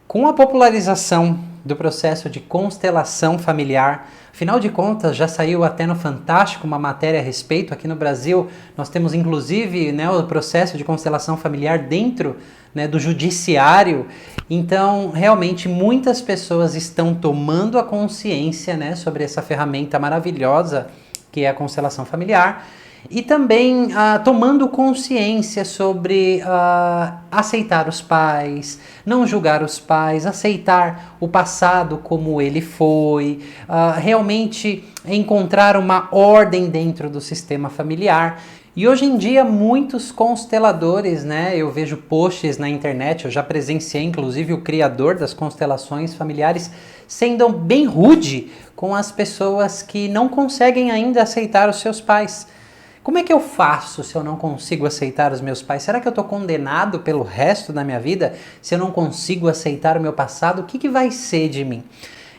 Com a popularização do processo de constelação familiar, afinal de contas já saiu até no Fantástico uma matéria a respeito. Aqui no Brasil nós temos inclusive, o processo de constelação familiar dentro, do judiciário. Então realmente muitas pessoas estão tomando a consciência, sobre essa ferramenta maravilhosa que é a constelação familiar. E também tomando consciência sobre aceitar os pais, não julgar os pais, aceitar o passado como ele foi, realmente encontrar uma ordem dentro do sistema familiar. E hoje em dia muitos consteladores, eu vejo posts na internet, eu já presenciei inclusive o criador das constelações familiares sendo bem rude com as pessoas que não conseguem ainda aceitar os seus pais. Como é que eu faço se eu não consigo aceitar os meus pais? Será que eu estou condenado pelo resto da minha vida se eu não consigo aceitar o meu passado? O que vai ser de mim?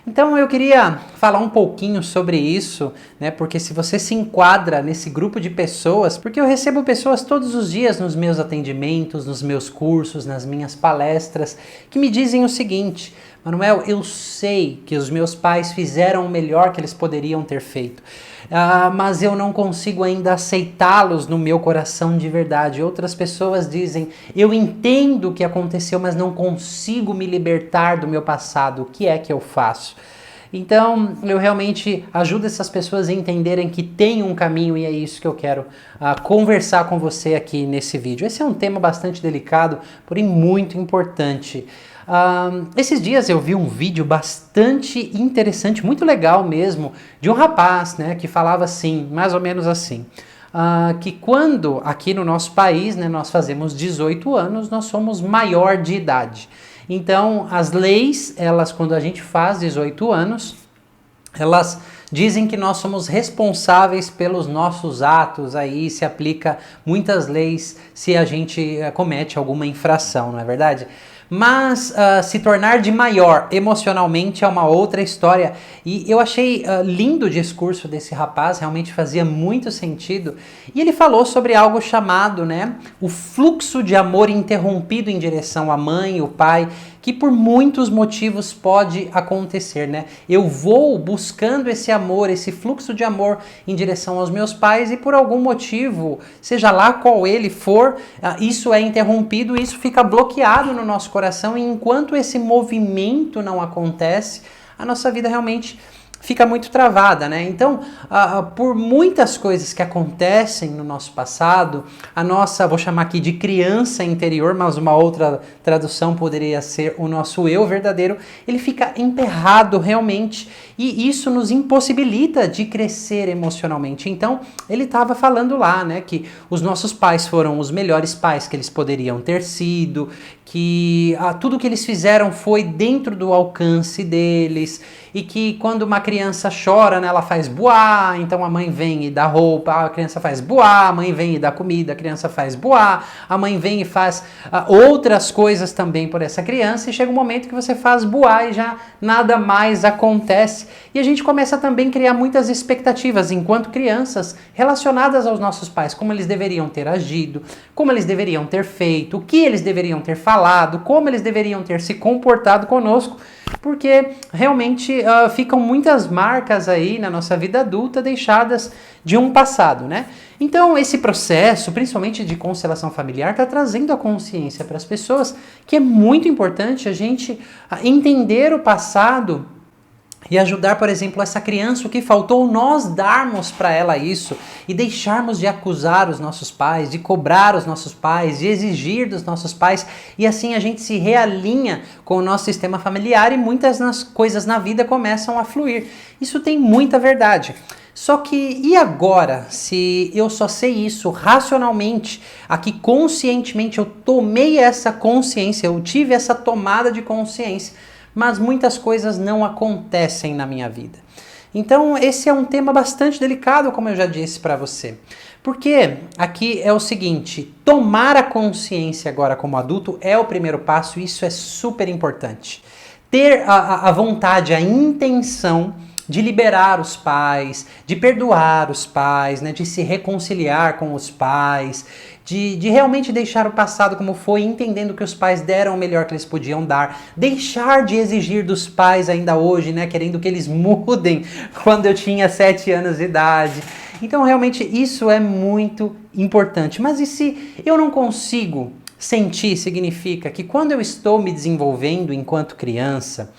Então eu queria falar um pouquinho sobre isso, porque se você se enquadra nesse grupo de pessoas, porque eu recebo pessoas todos os dias nos meus atendimentos, nos meus cursos, nas minhas palestras, que me dizem o seguinte: Manuel, eu sei que os meus pais fizeram o melhor que eles poderiam ter feito, mas eu não consigo ainda aceitá-los no meu coração de verdade. Outras pessoas dizem: eu entendo o que aconteceu, mas não consigo me libertar do meu passado. O que é que eu faço? Então, eu realmente ajudo essas pessoas a entenderem que tem um caminho, e é isso que eu quero conversar com você aqui nesse vídeo. Esse é um tema bastante delicado, porém muito importante. Esses dias eu vi um vídeo bastante interessante, muito legal mesmo, de um rapaz, que falava assim, mais ou menos assim, que quando aqui no nosso país, nós fazemos 18 anos, nós somos maior de idade. Então, as leis, quando a gente faz 18 anos, elas dizem que nós somos responsáveis pelos nossos atos, aí se aplica muitas leis se a gente comete alguma infração, não é verdade? Mas se tornar de maior emocionalmente é uma outra história. E eu achei lindo o discurso desse rapaz, realmente fazia muito sentido. E ele falou sobre algo chamado, o fluxo de amor interrompido em direção à mãe e o pai, que por muitos motivos pode acontecer, Eu vou buscando esse amor, esse fluxo de amor em direção aos meus pais e por algum motivo, seja lá qual ele for, isso é interrompido, isso fica bloqueado no nosso coração, e enquanto esse movimento não acontece, a nossa vida realmente fica muito travada, Então, por muitas coisas que acontecem no nosso passado, a nossa, vou chamar aqui de criança interior, mas uma outra tradução poderia ser o nosso eu verdadeiro, ele fica emperrado realmente, e isso nos impossibilita de crescer emocionalmente. Então, ele estava falando lá, que os nossos pais foram os melhores pais que eles poderiam ter sido, que tudo que eles fizeram foi dentro do alcance deles, e que quando uma criança chora, ela faz buá, então a mãe vem e dá roupa, a criança faz buá, a mãe vem e dá comida, a criança faz buá, a mãe vem e faz outras coisas também por essa criança, e chega um momento que você faz buá e já nada mais acontece. E a gente começa também a criar muitas expectativas enquanto crianças relacionadas aos nossos pais, como eles deveriam ter agido, como eles deveriam ter feito, o que eles deveriam ter falado, como eles deveriam ter se comportado conosco, porque realmente ficam muitas marcas aí na nossa vida adulta deixadas de um passado, Então esse processo, principalmente de constelação familiar, está trazendo a consciência para as pessoas que é muito importante a gente entender o passado e ajudar, por exemplo, essa criança, o que faltou nós darmos para ela isso e deixarmos de acusar os nossos pais, de cobrar os nossos pais, de exigir dos nossos pais, e assim a gente se realinha com o nosso sistema familiar e muitas coisas na vida começam a fluir. Isso tem muita verdade. Só que, e agora, se eu só sei isso racionalmente, aqui conscientemente eu tomei essa consciência, eu tive essa tomada de consciência, mas muitas coisas não acontecem na minha vida. Então esse é um tema bastante delicado, como eu já disse para você. Porque aqui é o seguinte, tomar a consciência agora como adulto é o primeiro passo, e isso é super importante. Ter a vontade, a intenção de liberar os pais, de perdoar os pais, né, de se reconciliar com os pais, de realmente deixar o passado como foi, entendendo que os pais deram o melhor que eles podiam dar, deixar de exigir dos pais ainda hoje, né, querendo que eles mudem quando eu tinha 7 anos de idade. Então realmente isso é muito importante. Mas e se eu não consigo sentir? Significa que quando eu estou me desenvolvendo enquanto criança,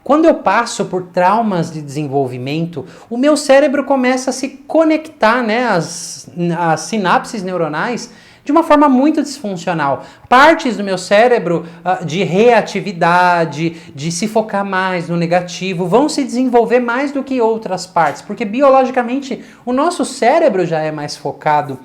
quando eu passo por traumas de desenvolvimento, o meu cérebro começa a se conectar, né, as sinapses neuronais de uma forma muito disfuncional. Partes do meu cérebro de reatividade, de se focar mais no negativo, vão se desenvolver mais do que outras partes, porque biologicamente o nosso cérebro já é mais focado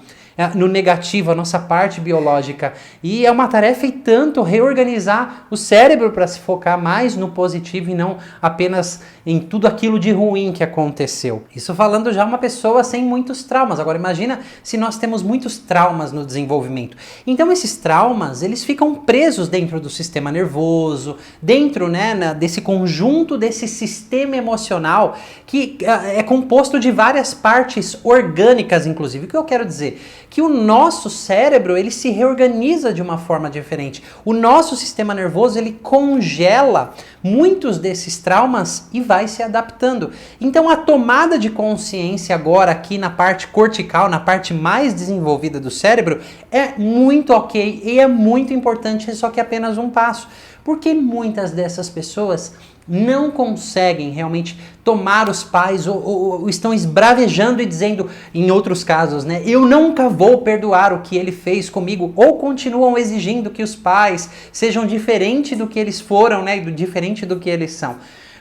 no negativo, a nossa parte biológica. E é uma tarefa e tanto reorganizar o cérebro para se focar mais no positivo e não apenas em tudo aquilo de ruim que aconteceu. Isso falando já uma pessoa sem muitos traumas. Agora imagina se nós temos muitos traumas no desenvolvimento. Então esses traumas, eles ficam presos dentro do sistema nervoso, dentro, né, desse conjunto, desse sistema emocional que é composto de várias partes orgânicas, inclusive. O que eu quero dizer? Que o nosso cérebro, ele se reorganiza de uma forma diferente. O nosso sistema nervoso, ele congela muitos desses traumas e vai se adaptando. Então a tomada de consciência agora aqui na parte cortical, na parte mais desenvolvida do cérebro, é muito ok e é muito importante, só que é apenas um passo. Porque muitas dessas pessoas não conseguem realmente tomar os pais ou estão esbravejando e dizendo, em outros casos, né, eu nunca vou perdoar o que ele fez comigo, ou continuam exigindo que os pais sejam diferentes do que eles foram, né, diferente do que eles são.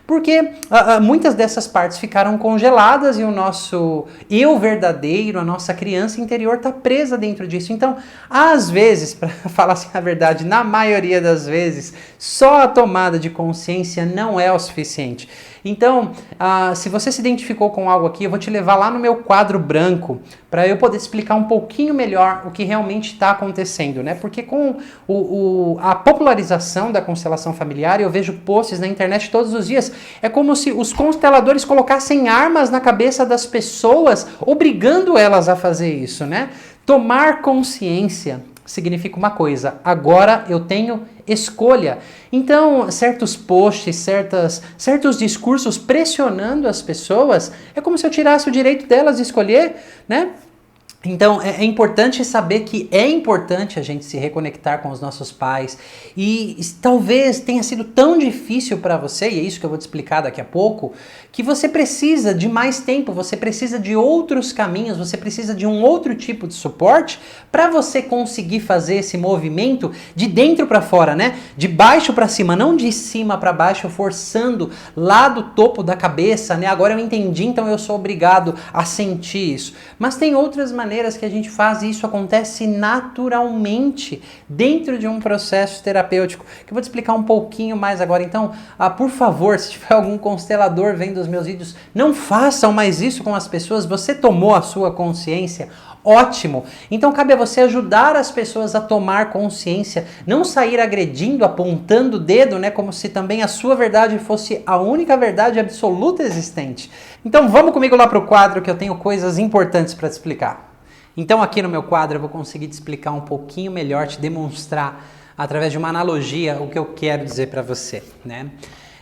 Porque muitas dessas partes ficaram congeladas e o nosso eu verdadeiro, a nossa criança interior está presa dentro disso. Então, às vezes, para falar assim a verdade, na maioria das vezes, só a tomada de consciência não é o suficiente. Então, se você se identificou com algo aqui, eu vou te levar lá no meu quadro branco para eu poder explicar um pouquinho melhor o que realmente está acontecendo, né? Porque com a popularização da constelação familiar, eu vejo posts na internet todos os dias, é como se os consteladores colocassem armas na cabeça das pessoas, obrigando elas a fazer isso, né? Tomar consciência significa uma coisa, agora eu tenho escolha. Então, certos posts, certos discursos pressionando as pessoas, é como se eu tirasse o direito delas de escolher, né? Então, é importante saber que é importante a gente se reconectar com os nossos pais e talvez tenha sido tão difícil para você, e é isso que eu vou te explicar daqui a pouco, que você precisa de mais tempo, você precisa de outros caminhos, você precisa de um outro tipo de suporte para você conseguir fazer esse movimento de dentro para fora, né? De baixo para cima, não de cima para baixo, forçando lá do topo da cabeça, né? Agora eu entendi, então eu sou obrigado a sentir isso. Mas tem outras maneiras que a gente faz e isso acontece naturalmente dentro de um processo terapêutico, que eu vou te explicar um pouquinho mais agora. Então, por favor, se tiver algum constelador vendo os meus vídeos, não façam mais isso com as pessoas. Você tomou a sua consciência, ótimo. Então cabe a você ajudar as pessoas a tomar consciência, não sair agredindo, apontando o dedo, né, como se também a sua verdade fosse a única verdade absoluta existente. Então vamos comigo lá para o quadro que eu tenho coisas importantes para te explicar. Então aqui no meu quadro eu vou conseguir te explicar um pouquinho melhor, te demonstrar através de uma analogia o que eu quero dizer para você, né?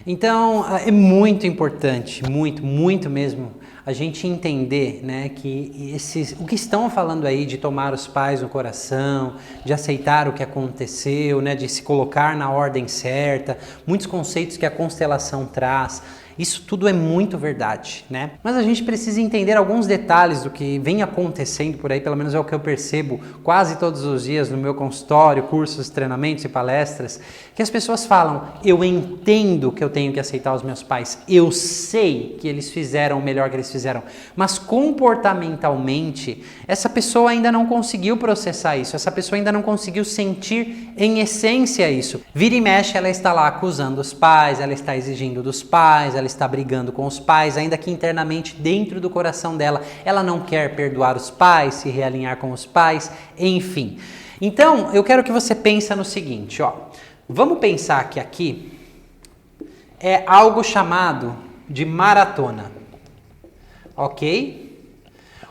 Então é muito importante, muito mesmo, a gente entender, né, que o que estão falando aí de tomar os pais no coração, de aceitar o que aconteceu, né, de se colocar na ordem certa, muitos conceitos que a constelação traz, isso tudo é muito verdade, né? Mas a gente precisa entender alguns detalhes do que vem acontecendo por aí, pelo menos é o que eu percebo quase todos os dias no meu consultório, cursos, treinamentos e palestras, que as pessoas falam, eu entendo que eu tenho que aceitar os meus pais, eu sei que eles fizeram o melhor que eles fizeram, mas comportamentalmente, essa pessoa ainda não conseguiu processar isso, essa pessoa ainda não conseguiu sentir em essência isso. Vira e mexe, ela está lá acusando os pais, ela está exigindo dos pais, ela está brigando com os pais, ainda que internamente, dentro do coração dela, ela não quer perdoar os pais, se realinhar com os pais, enfim. Então, eu quero que você pense no seguinte, ó. Vamos pensar que aqui é algo chamado de maratona, ok?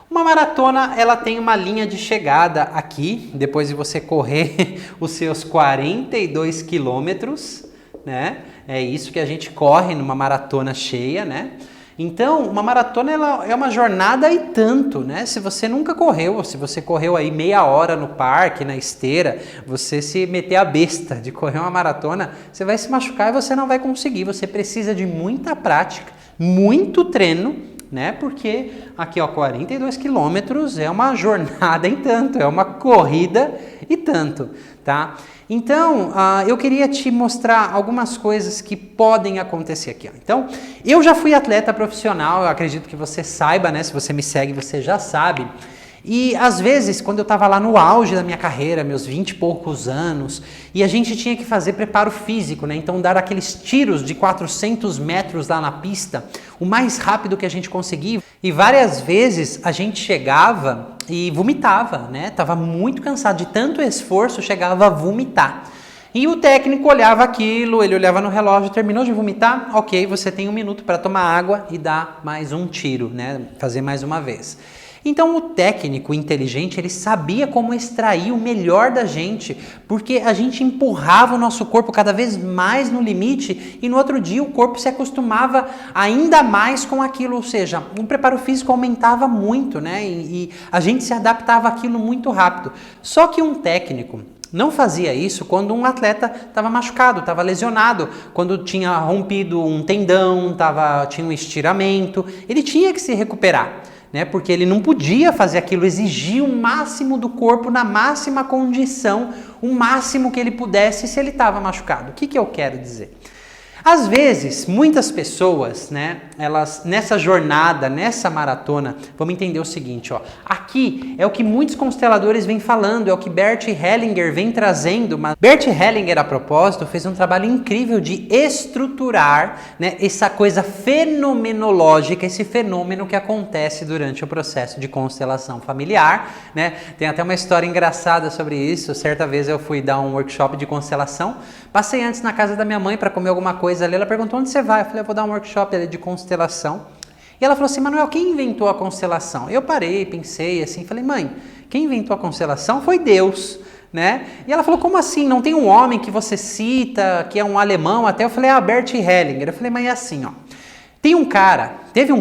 Uma maratona, ela tem uma linha de chegada aqui, depois de você correr os seus 42 quilômetros, né? É isso que a gente corre numa maratona cheia, né? Então, uma maratona ela é uma jornada e tanto, né? Se você nunca correu, se você correu aí meia hora no parque, na esteira, você se meter a besta de correr uma maratona, você vai se machucar e você não vai conseguir. Você precisa de muita prática, muito treino, né? Porque aqui, ó, 42 quilômetros é uma jornada em tanto, é uma corrida e tanto, tá? Então, eu queria te mostrar algumas coisas que podem acontecer aqui, ó. Então, eu já fui atleta profissional, eu acredito que você saiba, né? Se você me segue, você já sabe. E às vezes, quando eu estava lá no auge da minha carreira, meus 20 e poucos anos, e a gente tinha que fazer preparo físico, né? Então dar aqueles tiros de 400 metros lá na pista, o mais rápido que a gente conseguia. E várias vezes a gente chegava e vomitava, né? Tava muito cansado de tanto esforço, chegava a vomitar. E o técnico olhava aquilo, ele olhava no relógio, terminou de vomitar? Ok, você tem 1 minuto para tomar água e dar mais um tiro, né? Fazer mais uma vez. Então o técnico inteligente, ele sabia como extrair o melhor da gente, porque a gente empurrava o nosso corpo cada vez mais no limite e no outro dia o corpo se acostumava ainda mais com aquilo, ou seja, o preparo físico aumentava muito, né? E a gente se adaptava àquilo muito rápido. Só que um técnico não fazia isso quando um atleta estava machucado, estava lesionado, quando tinha rompido um tendão, tinha um estiramento, ele tinha que se recuperar, né? Porque ele não podia fazer aquilo, exigir o máximo do corpo na máxima condição, o máximo que ele pudesse se ele estava machucado. O que eu quero dizer? Às vezes, muitas pessoas, né, elas nessa jornada, nessa maratona, vamos entender o seguinte, ó, aqui é o que muitos consteladores vêm falando, é o que Bert Hellinger vem trazendo, mas Bert Hellinger, a propósito, fez um trabalho incrível de estruturar, né, essa coisa fenomenológica, esse fenômeno que acontece durante o processo de constelação familiar, né? Tem até uma história engraçada sobre isso. Certa vez eu fui dar um workshop de constelação, passei antes na casa da minha mãe para comer alguma coisa ali, ela perguntou onde você vai, eu falei, eu vou dar um workshop ali de constelação, e ela falou assim, Manuel, quem inventou a constelação? Eu parei, pensei assim, falei, mãe, quem inventou a constelação foi Deus, né? E ela falou, como assim? Não tem um homem que você cita, que é um alemão até? Eu falei, Bert Hellinger. Eu falei, mãe, é assim, ó, teve um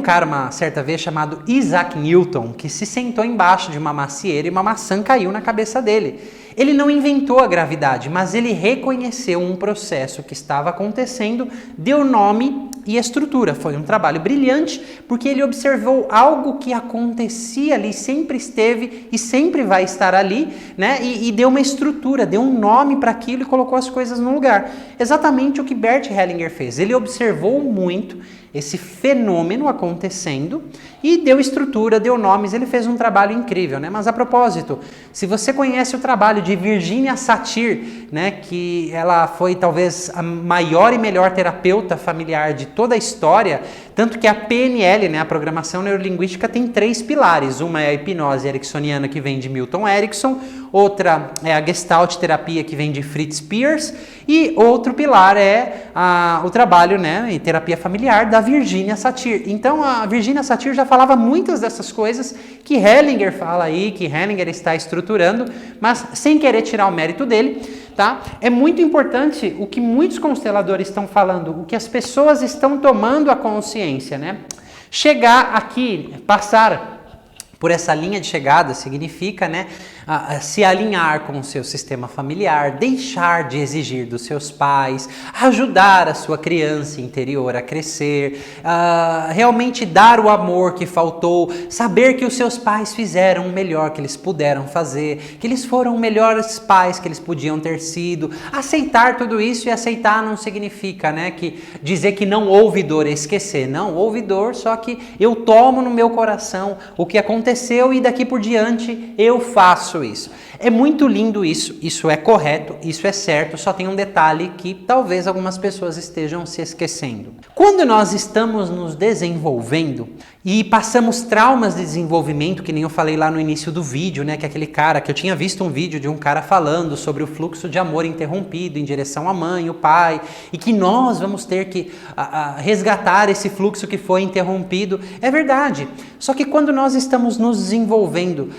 cara uma certa vez chamado Isaac Newton, que se sentou embaixo de uma macieira e uma maçã caiu na cabeça dele. Ele não inventou a gravidade, mas ele reconheceu um processo que estava acontecendo, deu nome e estrutura. Foi um trabalho brilhante, porque ele observou algo que acontecia ali, sempre esteve e sempre vai estar ali, né? E deu uma estrutura, deu um nome para aquilo e colocou as coisas no lugar. Exatamente o que Bert Hellinger fez. Ele observou muito esse fenômeno acontecendo e deu estrutura, deu nomes, ele fez um trabalho incrível, né? Mas a propósito, se você conhece o trabalho de Virginia Satir, né, que ela foi talvez a maior e melhor terapeuta familiar de toda a história, tanto que a PNL, né, a programação neurolinguística, tem 3 pilares. Uma é a hipnose ericksoniana, que vem de Milton Erickson, outra é a Gestalt terapia, que vem de Fritz Perls, e outro pilar é o trabalho, né, em terapia familiar da Virginia Satir. Então a Virginia Satir já falava muitas dessas coisas que Hellinger fala aí, que Hellinger está estruturando, mas sem querer tirar o mérito dele, tá? É muito importante o que muitos consteladores estão falando, o que as pessoas estão tomando a consciência, né? Chegar aqui, passar por essa linha de chegada significa, né, se alinhar com o seu sistema familiar, deixar de exigir dos seus pais, ajudar a sua criança interior a crescer, realmente dar o amor que faltou, saber que os seus pais fizeram o melhor que eles puderam fazer, que eles foram os melhores pais que eles podiam ter sido. Aceitar tudo isso, e aceitar não significa, né, que dizer que não houve dor, esquecer. Não, houve dor, só que eu tomo no meu coração o que aconteceu e daqui por diante eu faço faço isso. É muito lindo isso é correto, isso é certo, só tem um detalhe que talvez algumas pessoas estejam se esquecendo. Quando nós estamos nos desenvolvendo e passamos traumas de desenvolvimento, que nem eu falei lá no início do vídeo, né, que é aquele cara, que eu tinha visto um vídeo de um cara falando sobre o fluxo de amor interrompido em direção à mãe, o pai, e que nós vamos ter que resgatar esse fluxo que foi interrompido. É verdade, só que quando nós estamos nos desenvolvendo,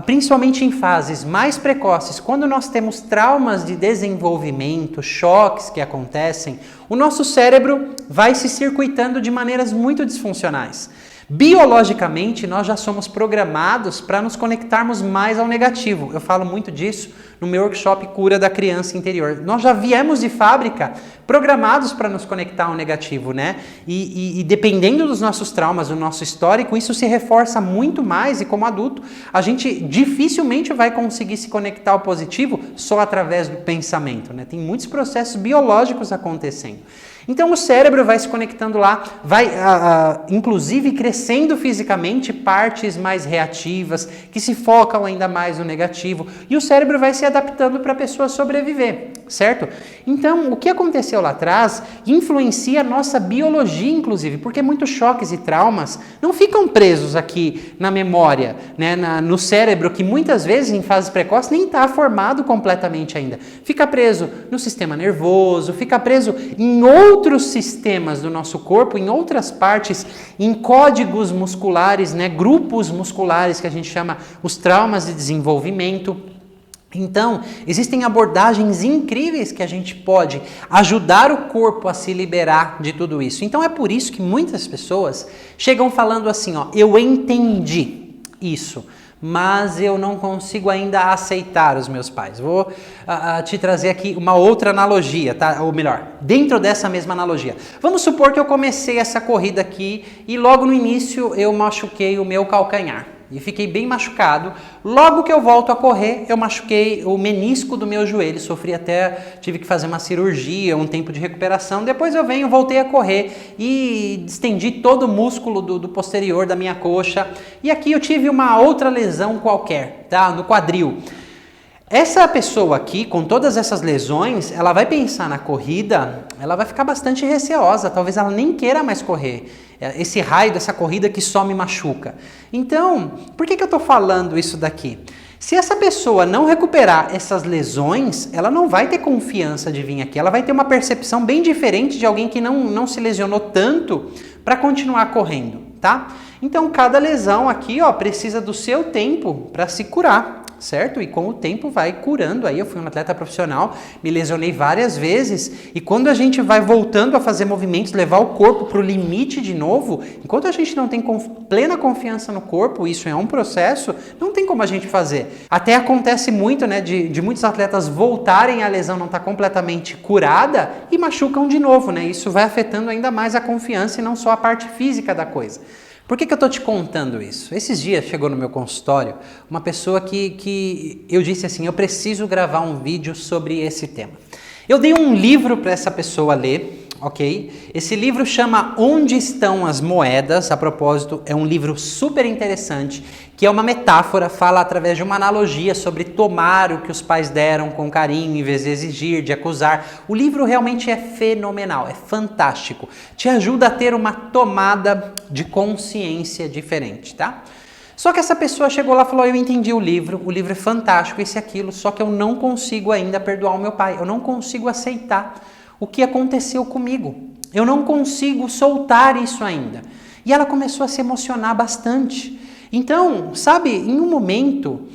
principalmente em fases mais precoces, quando nós temos traumas de desenvolvimento, choques que acontecem, o nosso cérebro vai se circuitando de maneiras muito disfuncionais. Biologicamente, nós já somos programados para nos conectarmos mais ao negativo. Eu falo muito disso no meu workshop Cura da Criança Interior. Nós já viemos de fábrica programados para nos conectar ao negativo, né? E dependendo dos nossos traumas, do nosso histórico, isso se reforça muito mais e como adulto, a gente dificilmente vai conseguir se conectar ao positivo só através do pensamento, né? Tem muitos processos biológicos acontecendo. Então o cérebro vai se conectando lá, vai inclusive crescendo fisicamente partes mais reativas, que se focam ainda mais no negativo, e o cérebro vai se adaptando para a pessoa sobreviver, certo? Então o que aconteceu lá atrás influencia a nossa biologia, inclusive, porque muitos choques e traumas não ficam presos aqui na memória, né, no cérebro, que muitas vezes em fases precoces nem está formado completamente ainda. Fica preso no sistema nervoso, fica preso em outros sistemas do nosso corpo, em outras partes, em códigos musculares, né, grupos musculares que a gente chama os traumas de desenvolvimento. Então, existem abordagens incríveis que a gente pode ajudar o corpo a se liberar de tudo isso. Então é por isso que muitas pessoas chegam falando assim, ó, eu entendi isso, mas eu não consigo ainda aceitar os meus pais. Vou te trazer aqui uma outra analogia, tá? Ou melhor, dentro dessa mesma analogia. Vamos supor que eu comecei essa corrida aqui e logo no início eu machuquei o meu calcanhar. E fiquei bem machucado. Logo que eu volto a correr, eu machuquei o menisco do meu joelho. Tive que fazer uma cirurgia, um tempo de recuperação. Depois voltei a correr e distendi todo o músculo do posterior da minha coxa. E aqui eu tive uma outra lesão qualquer, tá? No quadril. Essa pessoa aqui, com todas essas lesões, ela vai pensar na corrida, ela vai ficar bastante receosa, talvez ela nem queira mais correr. Esse raio dessa corrida que só me machuca. Então, por que eu estou falando isso daqui? Se essa pessoa não recuperar essas lesões, ela não vai ter confiança de vir aqui, ela vai ter uma percepção bem diferente de alguém que não se lesionou tanto para continuar correndo, tá? Então, cada lesão aqui, ó, precisa do seu tempo para se curar. Certo? E com o tempo vai curando. Aí eu fui um atleta profissional, me lesionei várias vezes, e quando a gente vai voltando a fazer movimentos, levar o corpo para o limite de novo, enquanto a gente não tem plena confiança no corpo, isso é um processo, não tem como a gente fazer. Até acontece muito, né, de muitos atletas voltarem, a lesão não está completamente curada e machucam de novo, né? Isso vai afetando ainda mais a confiança e não só a parte física da coisa. Por que eu estou te contando isso? Esses dias chegou no meu consultório uma pessoa que eu disse assim, eu preciso gravar um vídeo sobre esse tema. Eu dei um livro para essa pessoa ler, ok? Esse livro chama Onde Estão as Moedas? A propósito, é um livro super interessante, que é uma metáfora, fala através de uma analogia sobre tomar o que os pais deram com carinho, em vez de exigir, de acusar. O livro realmente é fenomenal, é fantástico. Te ajuda a ter uma tomada de consciência diferente, tá? Só que essa pessoa chegou lá e falou, eu entendi o livro é fantástico, isso e aquilo, só que eu não consigo ainda perdoar o meu pai, eu não consigo aceitar o que aconteceu comigo. Eu não consigo soltar isso ainda. E ela começou a se emocionar bastante. Então, sabe, em um momento,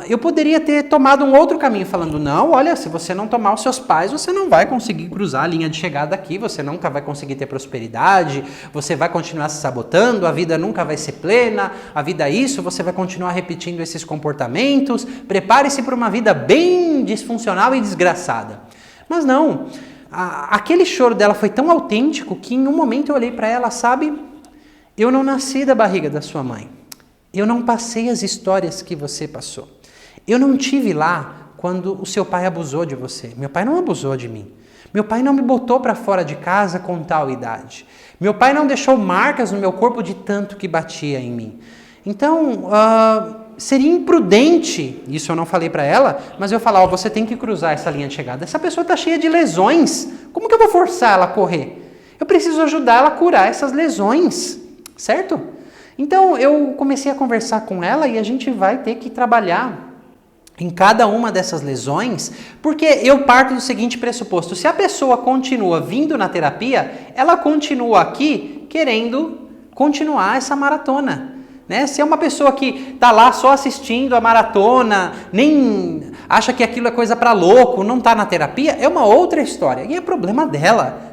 eu poderia ter tomado um outro caminho, falando, não, olha, se você não tomar os seus pais, você não vai conseguir cruzar a linha de chegada aqui, você nunca vai conseguir ter prosperidade, você vai continuar se sabotando, a vida nunca vai ser plena, a vida é isso, você vai continuar repetindo esses comportamentos, prepare-se para uma vida bem disfuncional e desgraçada. Mas não, aquele choro dela foi tão autêntico que em um momento eu olhei para ela, sabe, eu não nasci da barriga da sua mãe. Eu não passei as histórias que você passou. Eu não tive lá quando o seu pai abusou de você. Meu pai não abusou de mim. Meu pai não me botou para fora de casa com tal idade. Meu pai não deixou marcas no meu corpo de tanto que batia em mim. Então, seria imprudente, isso eu não falei para ela, mas eu falar, você tem que cruzar essa linha de chegada. Essa pessoa está cheia de lesões, como que eu vou forçar ela a correr? Eu preciso ajudar ela a curar essas lesões, certo? Então eu comecei a conversar com ela e a gente vai ter que trabalhar em cada uma dessas lesões, porque eu parto do seguinte pressuposto: se a pessoa continua vindo na terapia, ela continua aqui querendo continuar essa maratona. Né? Se é uma pessoa que está lá só assistindo a maratona, nem acha que aquilo é coisa para louco, não está na terapia, é uma outra história. E é problema dela.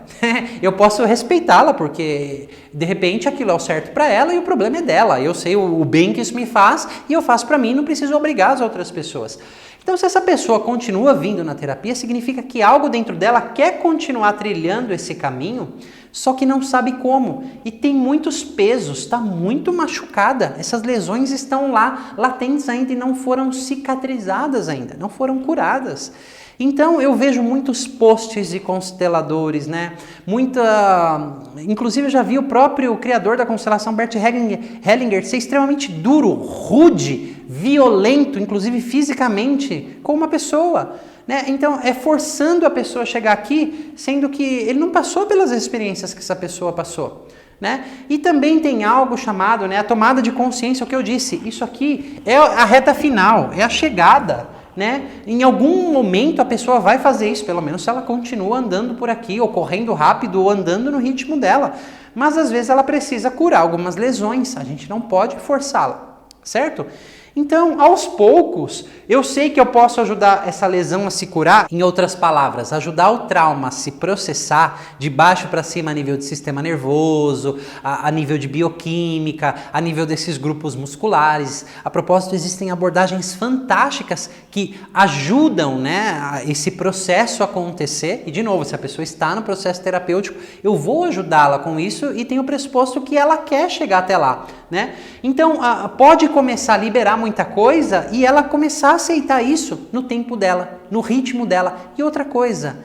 Eu posso respeitá-la, porque de repente aquilo é o certo para ela e o problema é dela. Eu sei o bem que isso me faz e eu faço para mim, não preciso obrigar as outras pessoas. Então, se essa pessoa continua vindo na terapia, significa que algo dentro dela quer continuar trilhando esse caminho, só que não sabe como. E tem muitos pesos, está muito machucada. Essas lesões estão lá, latentes ainda e não foram cicatrizadas ainda, não foram curadas. Então, eu vejo muitos posts de consteladores, né? Inclusive, eu já vi o próprio criador da constelação, Bert Hellinger, ser extremamente duro, rude, violento, inclusive fisicamente, com uma pessoa. Né? Então, é forçando a pessoa a chegar aqui, sendo que ele não passou pelas experiências que essa pessoa passou. Né? E também tem algo chamado, né, a tomada de consciência, o que eu disse. Isso aqui é a reta final, é a chegada. Né? Em algum momento a pessoa vai fazer isso, pelo menos se ela continua andando por aqui, ou correndo rápido, ou andando no ritmo dela. Mas às vezes ela precisa curar algumas lesões, a gente não pode forçá-la, certo? Então, aos poucos, eu sei que eu posso ajudar essa lesão a se curar. Em outras palavras, ajudar o trauma a se processar de baixo para cima a nível de sistema nervoso, a nível de bioquímica, a nível desses grupos musculares. A propósito, existem abordagens fantásticas que ajudam, né, esse processo a acontecer. E, de novo, se a pessoa está no processo terapêutico, eu vou ajudá-la com isso e tenho o pressuposto que ela quer chegar até lá. Né? Então, pode começar a liberar muita coisa e ela começar a aceitar isso no tempo dela, no ritmo dela. E outra coisa,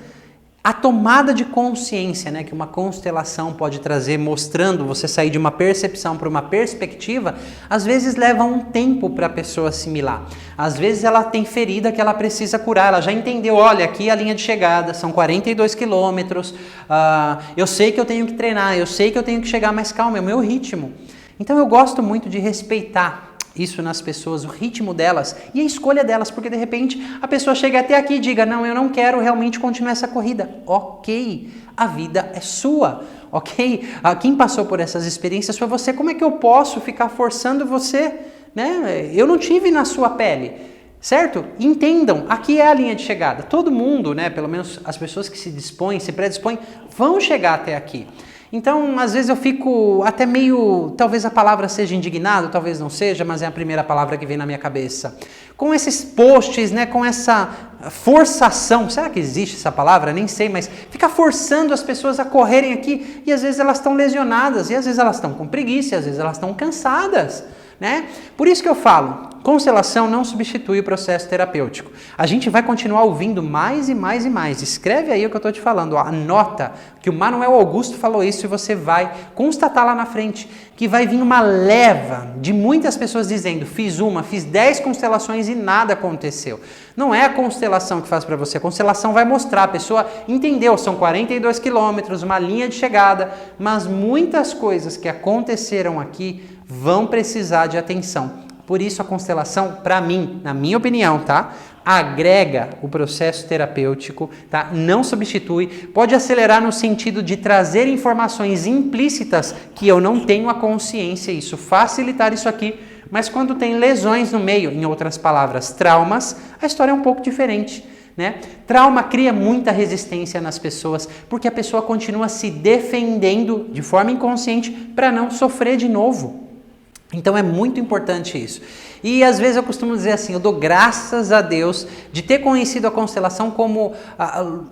a tomada de consciência, né, que uma constelação pode trazer, mostrando você sair de uma percepção para uma perspectiva, às vezes leva um tempo para a pessoa assimilar. Às vezes ela tem ferida que ela precisa curar, ela já entendeu, olha, aqui é a linha de chegada, são 42 quilômetros, eu sei que eu tenho que treinar, eu sei que eu tenho que chegar mais calmo, é o meu ritmo. Então eu gosto muito de respeitar isso nas pessoas, o ritmo delas e a escolha delas, porque de repente a pessoa chega até aqui e diga, não, eu não quero realmente continuar essa corrida. Ok, a vida é sua, ok? Quem passou por essas experiências foi você, como é que eu posso ficar forçando você? Né? Eu não tive na sua pele. Certo? Entendam, aqui é a linha de chegada. Todo mundo, né, pelo menos as pessoas que se dispõem, se predispõem, vão chegar até aqui. Então, às vezes eu fico até meio, talvez a palavra seja indignado, talvez não seja, mas é a primeira palavra que vem na minha cabeça. Com esses posts, né, com essa forçação, será que existe essa palavra? Nem sei, mas fica forçando as pessoas a correrem aqui e às vezes elas estão lesionadas, e às vezes elas estão com preguiça, e às vezes elas estão cansadas. Né? Por isso que eu falo, constelação não substitui o processo terapêutico. A gente vai continuar ouvindo mais e mais e mais. Escreve aí o que eu estou te falando, ó. Anota que o Manuel Augusto falou isso e você vai constatar lá na frente que vai vir uma leva de muitas pessoas dizendo, fiz 10 constelações e nada aconteceu. Não é a constelação que faz para você, a constelação vai mostrar, a pessoa entendeu, são 42 quilômetros, uma linha de chegada, mas muitas coisas que aconteceram aqui vão precisar de atenção. Por isso a constelação, para mim, na minha opinião, tá? Agrega o processo terapêutico, tá? Não substitui, pode acelerar no sentido de trazer informações implícitas que eu não tenho a consciência, isso facilitar isso aqui, mas quando tem lesões no meio, em outras palavras, traumas, a história é um pouco diferente. Né? Trauma cria muita resistência nas pessoas, porque a pessoa continua se defendendo de forma inconsciente para não sofrer de novo. Então é muito importante isso. E às vezes eu costumo dizer assim, eu dou graças a Deus de ter conhecido a constelação como,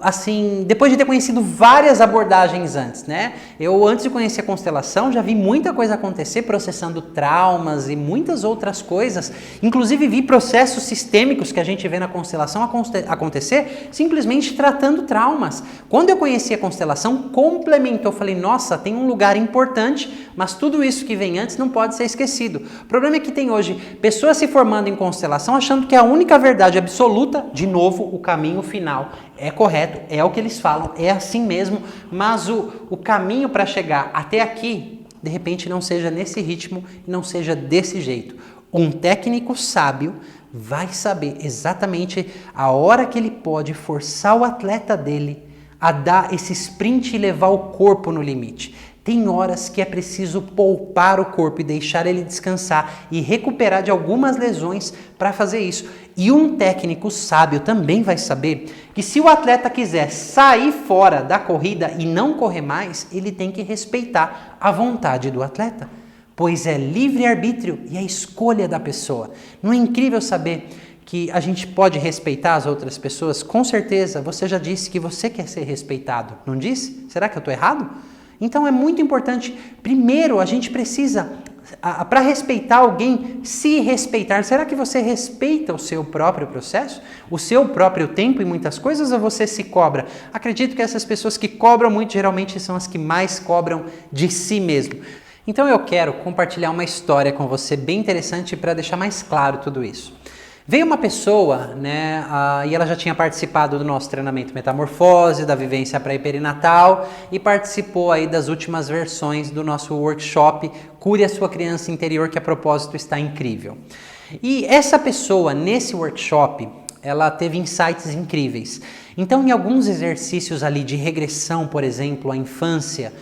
assim, depois de ter conhecido várias abordagens antes, né? Eu antes de conhecer a constelação já vi muita coisa acontecer, processando traumas e muitas outras coisas. Inclusive vi processos sistêmicos que a gente vê na constelação acontecer simplesmente tratando traumas. Quando eu conheci a constelação, complementou, falei, nossa, tem um lugar importante, mas tudo isso que vem antes não pode ser esquecido. estabelecido. O problema é que tem hoje pessoas se formando em constelação achando que é a única verdade absoluta, de novo, o caminho final é correto, é o que eles falam, é assim mesmo, mas o caminho para chegar até aqui, de repente não seja nesse ritmo e não seja desse jeito. Um técnico sábio vai saber exatamente a hora que ele pode forçar o atleta dele a dar esse sprint e levar o corpo no limite. Tem horas que é preciso poupar o corpo e deixar ele descansar e recuperar de algumas lesões para fazer isso. E um técnico sábio também vai saber que se o atleta quiser sair fora da corrida e não correr mais, ele tem que respeitar a vontade do atleta, pois é livre-arbítrio e é escolha da pessoa. Não é incrível saber que a gente pode respeitar as outras pessoas? Com certeza, você já disse que você quer ser respeitado, não disse? Será que eu estou errado? Então é muito importante, primeiro a gente precisa, para respeitar alguém, se respeitar. Será que você respeita o seu próprio processo? O seu próprio tempo e muitas coisas, ou você se cobra? Acredito que essas pessoas que cobram muito, geralmente são as que mais cobram de si mesmo. Então eu quero compartilhar uma história com você bem interessante para deixar mais claro tudo isso. Veio uma pessoa, né, e ela já tinha participado do nosso treinamento Metamorfose, da vivência pré-perinatal e participou aí das últimas versões do nosso workshop Cure a Sua Criança Interior, que a propósito está incrível. E essa pessoa, nesse workshop, ela teve insights incríveis. Então, em alguns exercícios ali de regressão, por exemplo, à infância,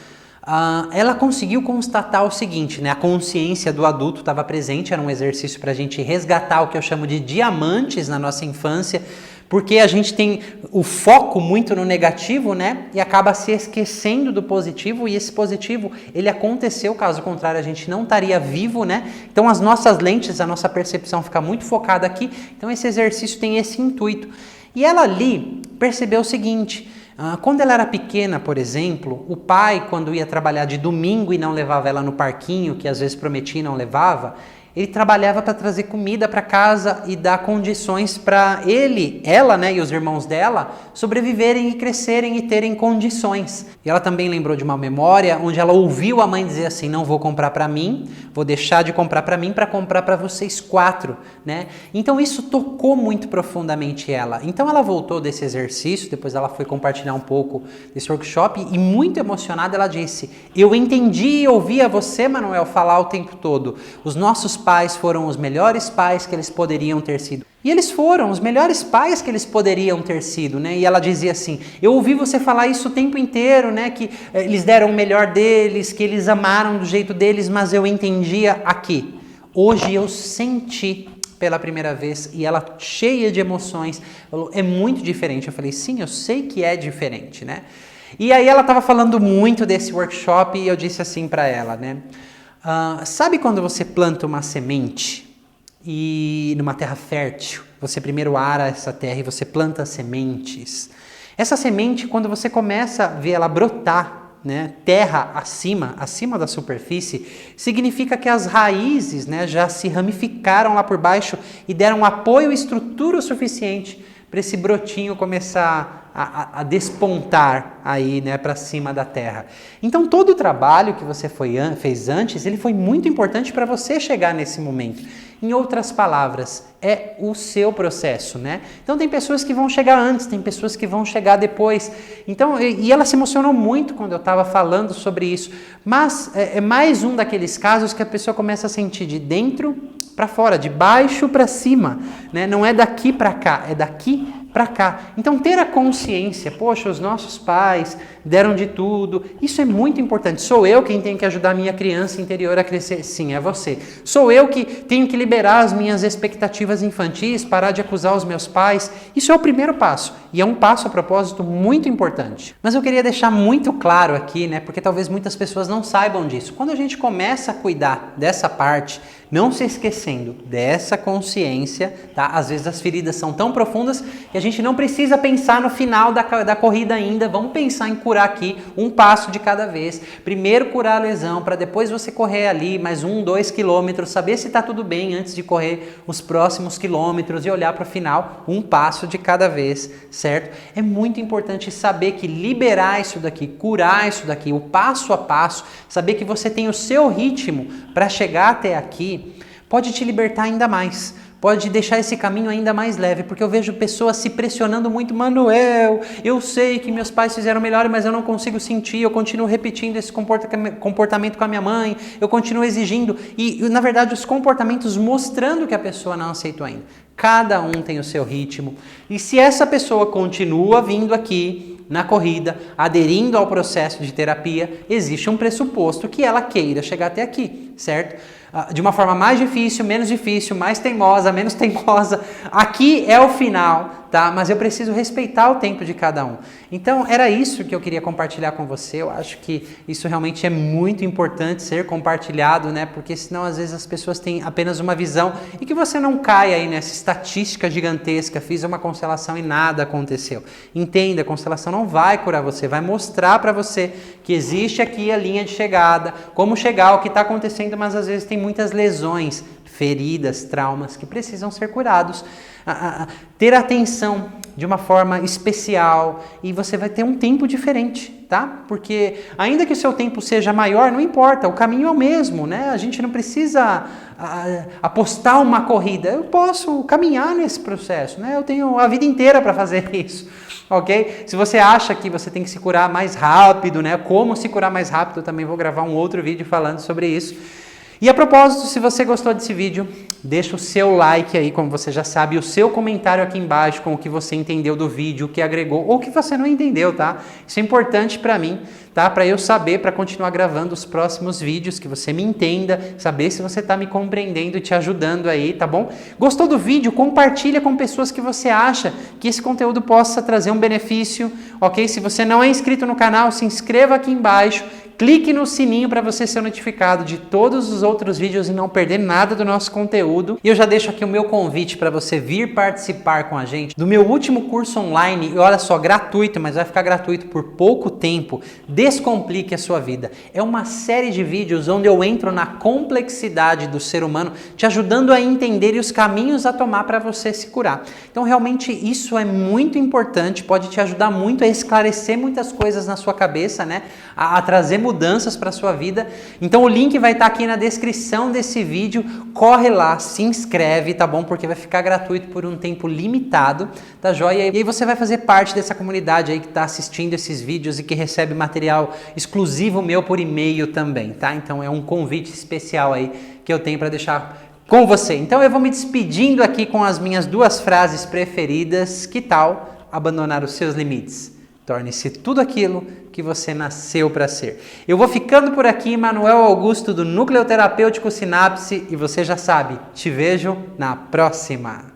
ela conseguiu constatar o seguinte, né? A consciência do adulto estava presente, era um exercício para a gente resgatar o que eu chamo de diamantes na nossa infância, porque a gente tem o foco muito no negativo, né? E acaba se esquecendo do positivo, e esse positivo, ele aconteceu, caso contrário a gente não estaria vivo, né? Então as nossas lentes, a nossa percepção fica muito focada aqui, então esse exercício tem esse intuito. E ela ali percebeu o seguinte: quando ela era pequena, por exemplo, o pai, quando ia trabalhar de domingo e não levava ela no parquinho, que às vezes prometia e não levava, ele trabalhava para trazer comida para casa e dar condições para ela, né, e os irmãos dela sobreviverem e crescerem e terem condições. E ela também lembrou de uma memória onde ela ouviu a mãe dizer assim: não vou comprar para mim, vou deixar de comprar para mim para comprar para vocês 4, né? Então isso tocou muito profundamente ela. Então ela voltou desse exercício, depois ela foi compartilhar um pouco desse workshop e muito emocionada ela disse: eu entendi e ouvi a você, Manuel, falar o tempo todo. Os nossos pais foram os melhores pais que eles poderiam ter sido. E eles foram os melhores pais que eles poderiam ter sido, né? E ela dizia assim: eu ouvi você falar isso o tempo inteiro, né? Que eles deram o melhor deles, que eles amaram do jeito deles, mas eu entendia aqui. Hoje eu senti pela primeira vez, e ela cheia de emoções, falou: é muito diferente. Eu falei: sim, eu sei que é diferente, né? E aí ela estava falando muito desse workshop e eu disse assim para ela, né? Sabe quando você planta uma semente e numa terra fértil, você primeiro ara essa terra e você planta sementes. Essa semente, quando você começa a ver ela brotar, né, terra acima da superfície, significa que as raízes, né, já se ramificaram lá por baixo e deram apoio e estrutura o suficiente para esse brotinho começar a despontar aí, né, para cima da terra. Então todo o trabalho que você fez antes, ele foi muito importante para você chegar nesse momento. Em outras palavras, é o seu processo, né? Então tem pessoas que vão chegar antes, tem pessoas que vão chegar depois. Então, e ela se emocionou muito quando eu estava falando sobre isso. Mas é mais um daqueles casos que a pessoa começa a sentir de dentro para fora, de baixo para cima, né? Não é daqui para cá, é daqui para cá. Então ter a consciência, poxa, os nossos pais deram de tudo, isso é muito importante. Sou eu quem tem que ajudar a minha criança interior a crescer? Sim, é você. Sou eu que tenho que liberar as minhas expectativas infantis, parar de acusar os meus pais? Isso é o primeiro passo, e é um passo a propósito muito importante. Mas eu queria deixar muito claro aqui, né, porque talvez muitas pessoas não saibam disso. Quando a gente começa a cuidar dessa parte, não se esquecendo dessa consciência, tá? Às vezes as feridas são tão profundas que a gente não precisa pensar no final da corrida ainda, vamos pensar em curar curar aqui um passo de cada vez. Primeiro curar a lesão, para depois você correr ali mais 1, 2 quilômetros, saber se está tudo bem antes de correr os próximos quilômetros e olhar para o final, um passo de cada vez, certo? É muito importante saber que liberar isso daqui, curar isso daqui, o passo a passo, saber que você tem o seu ritmo para chegar até aqui, pode te libertar ainda mais. Pode deixar esse caminho ainda mais leve, porque eu vejo pessoas se pressionando muito. Manuel, eu sei que meus pais fizeram melhor, mas eu não consigo sentir, eu continuo repetindo esse comportamento com a minha mãe, eu continuo exigindo. E na verdade, os comportamentos mostrando que a pessoa não aceitou ainda. Cada um tem o seu ritmo. E se essa pessoa continua vindo aqui na corrida, aderindo ao processo de terapia, existe um pressuposto que ela queira chegar até aqui, certo? De uma forma mais difícil, menos difícil, mais teimosa, menos teimosa. Aqui é o final, tá? Mas eu preciso respeitar o tempo de cada um. Então, era isso que eu queria compartilhar com você. Eu acho que isso realmente é muito importante ser compartilhado, né? Porque senão, às vezes, as pessoas têm apenas uma visão e que você não caia aí nessa estatística gigantesca. Fiz uma constelação e nada aconteceu. Entenda, a constelação não vai curar você, vai mostrar para você que existe aqui a linha de chegada, como chegar, o que está acontecendo, mas às vezes tem muitas lesões, feridas, traumas que precisam ser curados. Ter atenção de uma forma especial e você vai ter um tempo diferente, tá? Porque ainda que o seu tempo seja maior, não importa, o caminho é o mesmo, né? A gente não precisa apostar uma corrida, eu posso caminhar nesse processo, né? Eu tenho a vida inteira para fazer isso. Ok? Se você acha que você tem que se curar mais rápido, né? Como se curar mais rápido, eu também vou gravar um outro vídeo falando sobre isso. E a propósito, se você gostou desse vídeo, deixa o seu like aí, como você já sabe, e o seu comentário aqui embaixo com o que você entendeu do vídeo, o que agregou ou o que você não entendeu, tá? Isso é importante para mim, tá? Para eu saber, para continuar gravando os próximos vídeos, que você me entenda, saber se você está me compreendendo e te ajudando aí, tá bom? Gostou do vídeo? Compartilha com pessoas que você acha que esse conteúdo possa trazer um benefício, ok? Se você não é inscrito no canal, se inscreva aqui embaixo. Clique no sininho para você ser notificado de todos os outros vídeos e não perder nada do nosso conteúdo. E eu já deixo aqui o meu convite para você vir participar com a gente do meu último curso online. E olha só, gratuito, mas vai ficar gratuito por pouco tempo. Descomplique a sua vida. É uma série de vídeos onde eu entro na complexidade do ser humano, te ajudando a entender os caminhos a tomar para você se curar. Então, realmente, isso é muito importante, pode te ajudar muito a esclarecer muitas coisas na sua cabeça, né? A trazer mudanças para a sua vida. Então o link vai estar aqui na descrição desse vídeo. Corre lá, se inscreve, tá bom? Porque vai ficar gratuito por um tempo limitado, tá joia? E aí você vai fazer parte dessa comunidade aí que está assistindo esses vídeos e que recebe material exclusivo meu por e-mail também, tá? Então é um convite especial aí que eu tenho para deixar com você. Então eu vou me despedindo aqui com as minhas 2 frases preferidas. Que tal abandonar os seus limites? Torne-se tudo aquilo que você nasceu para ser. Eu vou ficando por aqui, Manuel Augusto do Núcleo Terapêutico Sinapse, e você já sabe, te vejo na próxima.